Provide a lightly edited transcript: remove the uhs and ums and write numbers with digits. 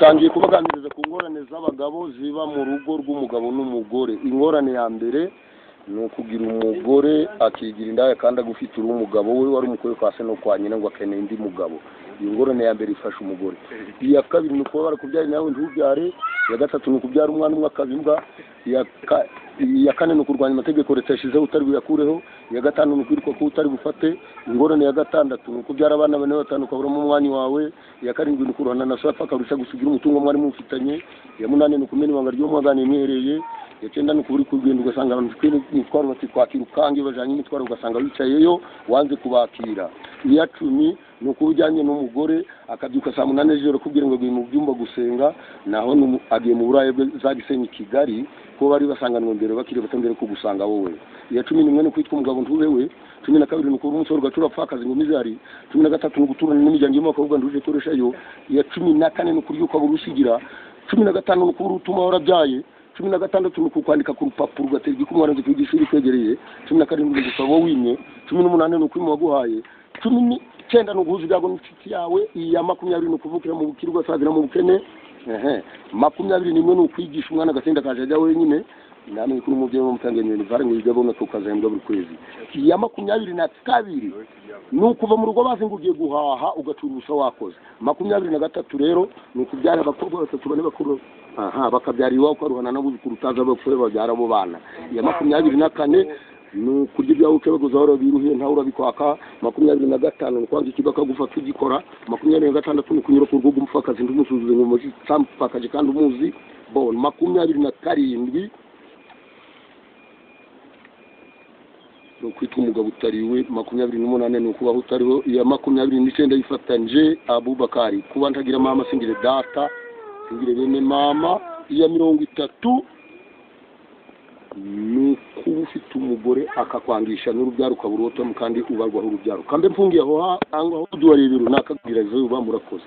dutangiye kubaganiriza ku ngorane z'abagabo ziba mu rugo rw'umugabo n'umugore. Ingorane ya mbere ni ukugira umugore akigira indaya kandi agufite umugabo we wari umukwe kwa se no kwa nyina ngo akeneye indi mugabo. Iyo ngorane ya mbere ifasha umugore. Iya kabiri ni ukuba barakubyara nawe ntubyare. Iya gatatu ni ukubyara umwana umwe akabimbwa. Iya kane ni ukurwanya amategeko leta yashyizeho utari buyakureho. Iya gatanu ni ukwiruka ko utari bufate. Ingorane ya gatandatu ni ukubyara abana bane batanu ukaburamo umwanya wawe. Iya karindwi ni ukuruhana na safa akarusha gusigira umutungo mwari mufitanye. Iya munani ni ukumena ibanga ry'umwagani mwihereye. Iya cyenda ni ukuburi kugenda ugasanga imitwaro batitwakira ukange bajanye imitwaro ugasanga wicayeyo wanze kubakira. Iya cumi ni ukubujyanye n'umugore akabyuka saa 8 z'ijoro kubwira ngo mu byumba gusenga naho agiye mu burayi za Gisenyi Kigali ko bari basanganwe mbere bakire batambere ko gusanga wowe. Iya 11 ni kwitwa umugabo ntubewe. 12 ni kuba umusoro gacura pfakazi ngo mizari. 13 ni guturana n'imiryango y'umukobwa nduje toreshayo. Iya 14 ni kuryuka burushigira. 15 ni kuba utuma warabyaye. 16 ni kwandika ku rupapuro ugategeka umwana kwigisha uri kwegereye. 17 ni gusaba wimye. 18 ni kwima waguhaye. 19 ni guhuza ibyago n'inshuti yawe. Iya 20 ni kuvukira mu bukiri ugasazira mu bukene. 21 ni ukwigisha umwana agatenda kajya wenyine. Namwe kuri umubyeyi w'umutanganye ni varenga igabona tukazembwa buri kwezi. Iya 22 ni ukuva mu rugo bazi ngo ugiye guhaha ugacura ubusa wakoze. 23 rero ni ukubyara abakobwa batatu bane bakuru bakabyara iwawe ukaruhana n'abuzukuru utaza bapfuye babyara abo bana. Iya 24 ni ukurya ibyawe ukebaguza aho biruhiye ntawe urabikwaka. 25 ni kwanza ikibaka gufata ugikora. 26 ni kunyura ku rugo rw'umupfakazi ndumusuzuze ngo muzi sampfakaje kandi umuzi. Bon 27 kwitwa umugabo utariwe. 28 ni ukubaho utariho. Iya 29 yifatanje Abubakari kuba ntagira mama singire data singire bene mama. Iya 30 ni kuba ufite umugore akakwangisha n'urubyaro ukaburoto kandi ubarwaho urubyaro. Kambe mfungiye aho duwarebero nakabwira zo bamurakoze.